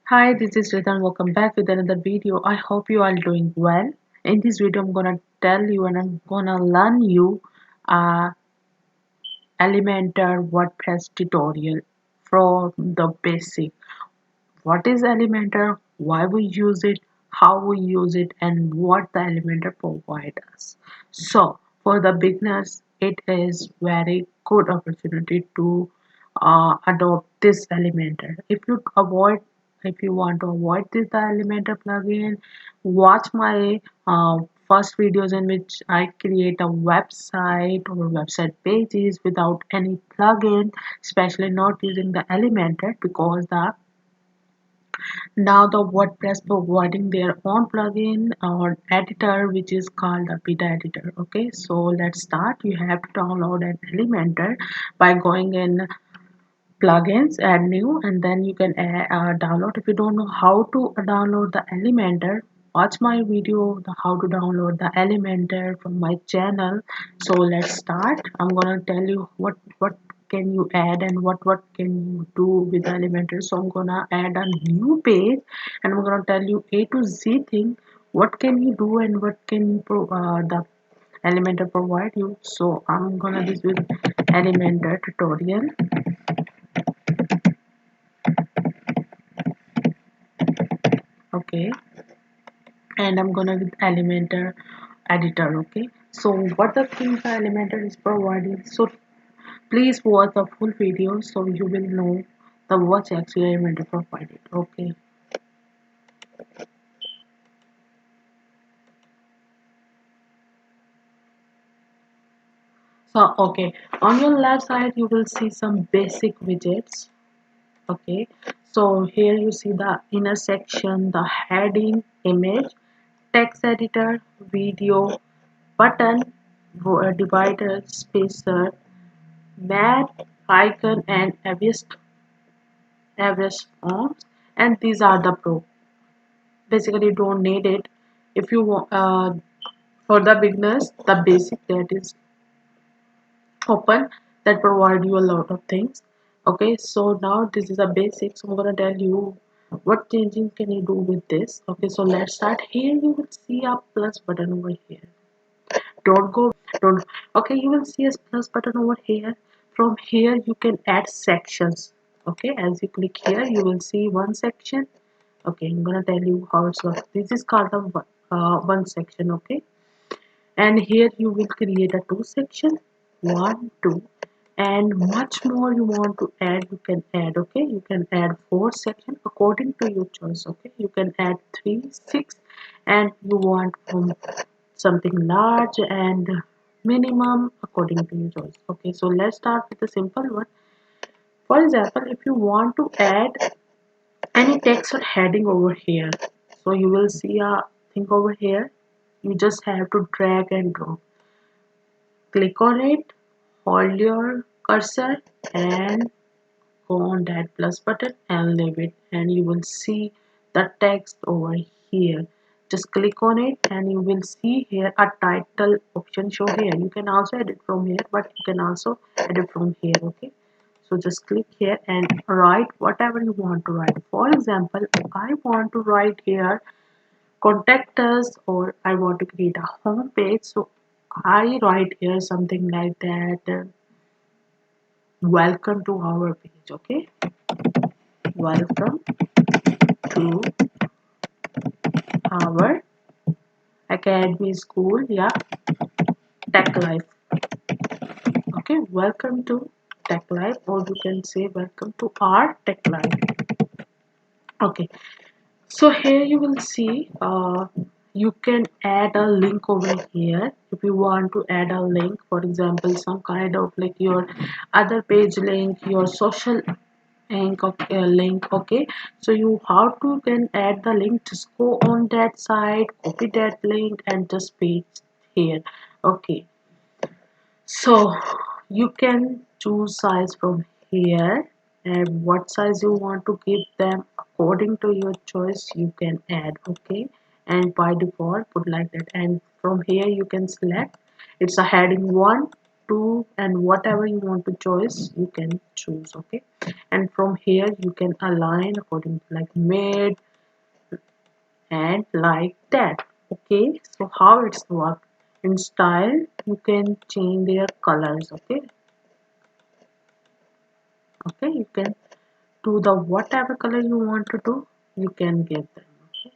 Hi, this is Ritan. Welcome back with another video. I hope you are doing well. In this video, I'm gonna tell you and I'm gonna learn you uh, Elementor WordPress tutorial from the basic. What is Elementor? Why we use it? How we use it? And what the Elementor provides us. So, for the beginners, it is very good opportunity to adopt this Elementor. If you want to avoid this the Elementor plugin, watch my first videos in which I create a website or website pages without any plugin, especially not using the Elementor, because the now the WordPress providing their own plugin or editor which is called a beta editor. Okay, so let's start. You have to download an Elementor by going in plugins, add new, and then you can download. If you don't know how to download the Elementor, watch my video the how to download the Elementor from my channel. So let's start. I'm gonna tell you what can you add and what can you do with the Elementor. So I'm gonna add a new page and I'm gonna tell you A to Z thing, what can you do and what can you the Elementor provide you. So I'm gonna this with Elementor tutorial. Okay, and I'm gonna with Elementor editor. Okay, so what the things the Elementor is providing, so please watch the full video so you will know the what actually Elementor provided. Okay, so okay, on your left side you will see some basic widgets. Okay, so here you see the inner section, the heading, image, text editor, video, button, divider, spacer, map, icon, and average forms, and these are the pro. Basically you don't need it. If you want for the beginners, the basic that is open, that provide you a lot of things. Okay, so now this is a basic, so I'm gonna tell you what changing can you do with this. Okay, so let's start. Here you will see a plus button over here. Don't go don't Okay, you will see a plus button over here. From here you can add sections. Okay, as you click here you will see one section. Okay, I'm gonna tell you how it's works. This is called a one section. Okay, and here you will create a two section, one, two, and much more you want to add, you can add. Okay, you can add four section according to your choice. Okay, you can add three, six, and you want from something large and minimum according to your choice. Okay, so let's start with the simple one. For example, if you want to add any text or heading over here, so you will see a thing over here. You just have to drag and drop, click on it, hold your cursor and go on that plus button and leave it, and you will see the text over here. Just click on it and you will see here a title option show here. You can also edit from here, but you can also edit from here. Okay, so just click here and write whatever you want to write. For example, I want to write here contact us, or I want to create a home page, so I write here something like that, welcome to our page. Okay, welcome to our academy school, yeah, tech life. Okay, welcome to tech life, or you can say welcome to our tech life. Okay, so here you will see you can add a link over here. If you want to add a link, for example some kind of like your other page link, your social link. Okay, so you how to can add the link, just go on that site, copy that link and just paste here. Okay, so you can choose size from here, and what size you want to give them according to your choice you can add. Okay, and by default put like that, and from here you can select it's a heading 1, to, and whatever you want to choose you can choose. Okay, and from here you can align according to like mid and like that. Okay, so how it's work in style, you can change their colors. Okay, you can do the whatever color you want to do, you can give them. Okay,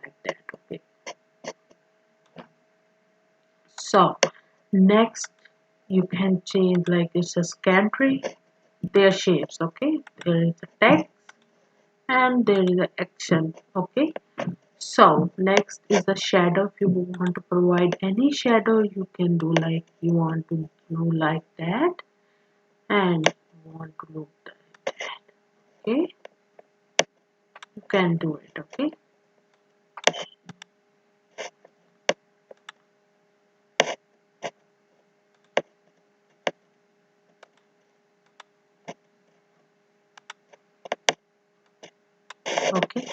like that. Okay, so next you can change like it's a country, their shapes. Okay, there is a text and there is an action. Okay, so next is the shadow. If you want to provide any shadow, you can do like you want to do like that, and you want to look that. Okay, you can do it. Okay,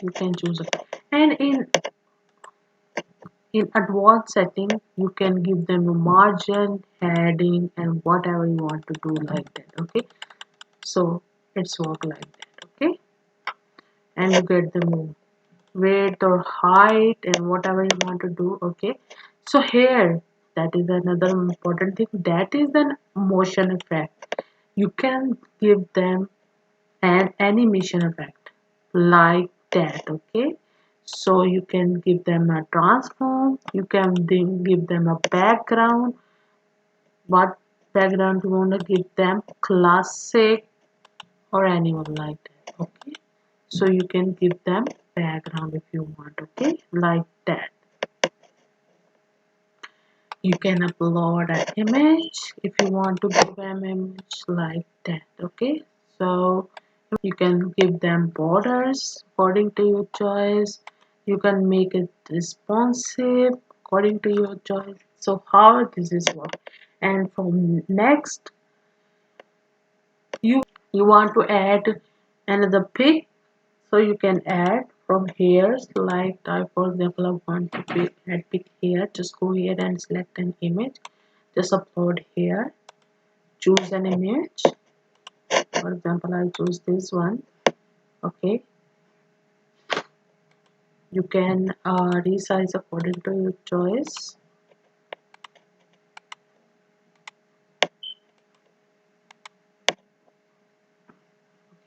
you can choose it. And in advanced setting, you can give them a margin, heading, and whatever you want to do like that. Okay, so it's work like that. Okay, and you get the width or height and whatever you want to do. Okay, so here that is another important thing, that is an motion effect. You can give them an animation effect like that. Okay, so you can give them a transform, you can then give them a background. What background you want to give them, classic or anyone like that. Okay, so you can give them background if you want. Okay, like that. You can upload an image if you want to give an image like that. Okay, so you can give them borders according to your choice. You can make it responsive according to your choice. So how this is work. And from next, you want to add another pic, so you can add from here. Like for example, I want to add pic here. Just go here and select an image, just upload here, choose an image. For example, I choose this one. Okay, you can resize according to your choice.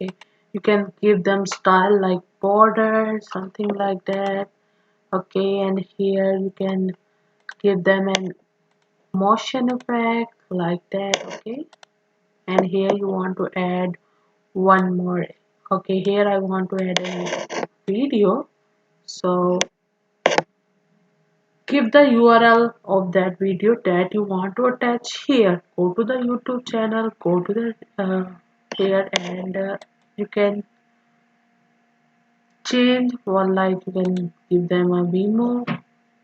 Okay, you can give them style like border, something like that. Okay, and here you can give them an motion effect like that. Okay, and here you want to add one more. Okay, here I want to add a video, so give the URL of that video that you want to attach here. Go to the YouTube channel, go to the here, and you can change one, like you can give them a Vimo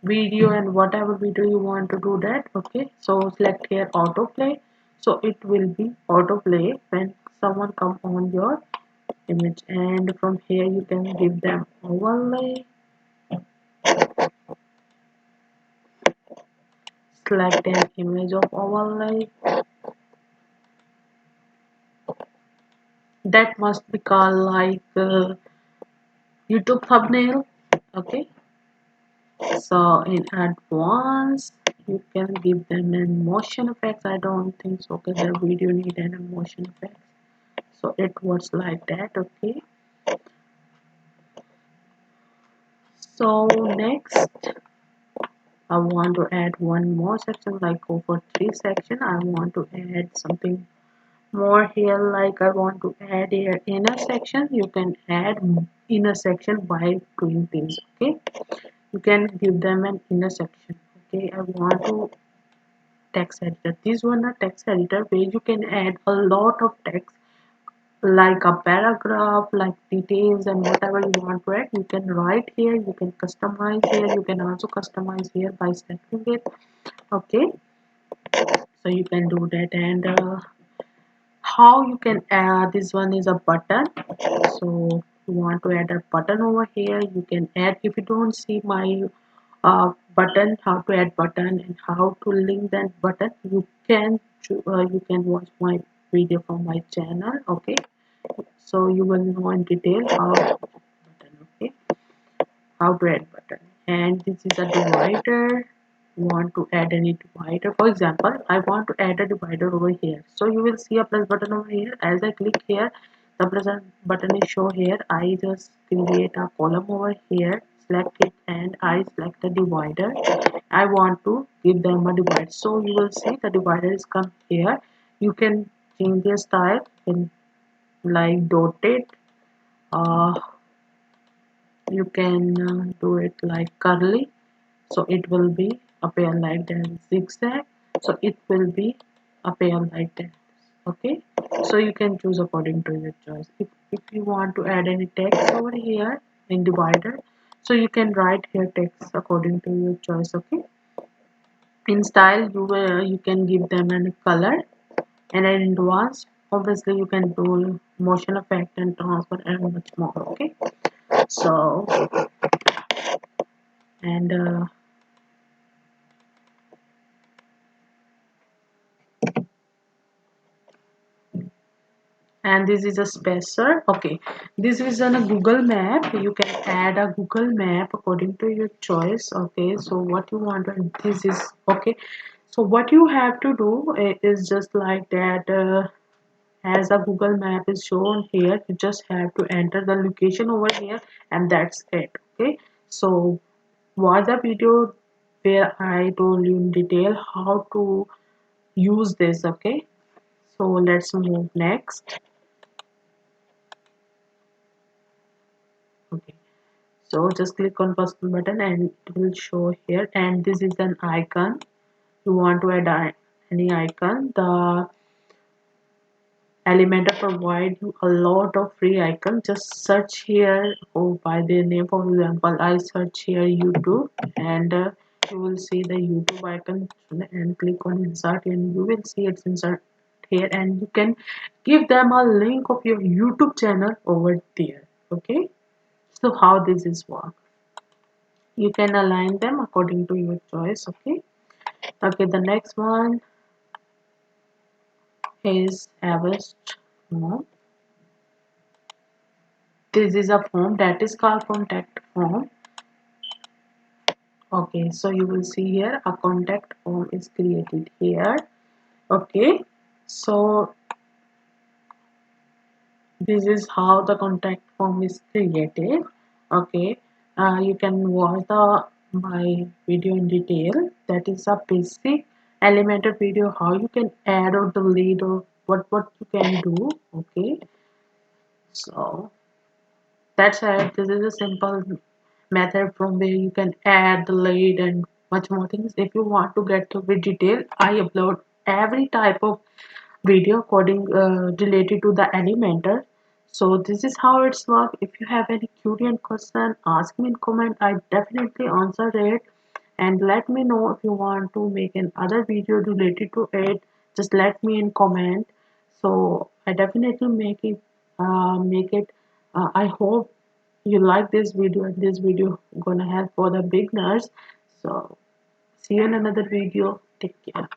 video and whatever video you want to do that. Okay, so select here autoplay, so it will be autoplay when someone come on your image. And from here you can give them overlay, select an image of overlay that must be called like YouTube thumbnail. Okay, so in advance you can give them an motion effects. I don't think so because the video need an motion effect, so it works like that. Okay, so next I want to add one more section, like over 3 section. I want to add something more here, like I want to add here inner section. You can add inner section by doing this. Okay, you can give them an inner section. Okay, I want to text editor, this one a text editor where you can add a lot of text like a paragraph, like details and whatever you want to add. You can write here, you can customize here, you can also customize here by selecting it. Okay, so you can do that. And how you can add, this one is a button, so you want to add a button over here, you can add. If you don't see my button, how to add button and how to link that button, you can watch my video from my channel. Okay, so you will know in detail how button. Okay, how to add button. And this is a divider. You want to add any divider, for example I want to add a divider over here, so you will see a plus button over here. As I click here, the plus button is show here. I just create a column over here, select it, and I select the divider. I want to give them a divider, so you will see the divider is come here. You can change the style in like dotted, uh, you can do it like curly, so it will be appear like that. Zigzag, so it will be appear like that. Okay, so you can choose according to your choice. If you want to add any text over here in divider, so you can write here text according to your choice. Okay, in style you can give them a color, and in advanced obviously you can do motion effect and transfer and much more. Okay, so and this is a spacer. Okay, this is on a Google map. You can add a Google map according to your choice. Okay, so what you want, and this is okay. So what you have to do is just like that, as a Google map is shown here, you just have to enter the location over here, and that's it. Okay, so watch the video where I told you in detail how to use this. Okay, so let's move next. Okay, so just click on first button and it will show here, and this is an icon. You want to add any icon, the Elementor provide you a lot of free icons. Just search here, by their name. For example, I search here YouTube, and you will see the YouTube icon, and click on insert, and you will see it's insert here, and you can give them a link of your YouTube channel over there. Okay, so how this is work, you can align them according to your choice. Okay, okay, the next one is avast form. This is a form that is called contact form. Okay, so you will see here a contact form is created here. Okay, so this is how the contact form is created. Okay, you can watch the my video in detail. That is a basic elemental video how you can add or delete or what you can do. Okay, so that's it. This is a simple method from where you can add, delete, and much more things. If you want to get to with detail, I upload every type of video according related to the Elementor. So this is how it's work. If you have any query and question, ask me in comment. I definitely answer it, and let me know if you want to make another video related to it. Just let me in comment. So I definitely make it. Make it. I hope you like this video, and this video gonna help for the beginners. So see you in another video. Take care.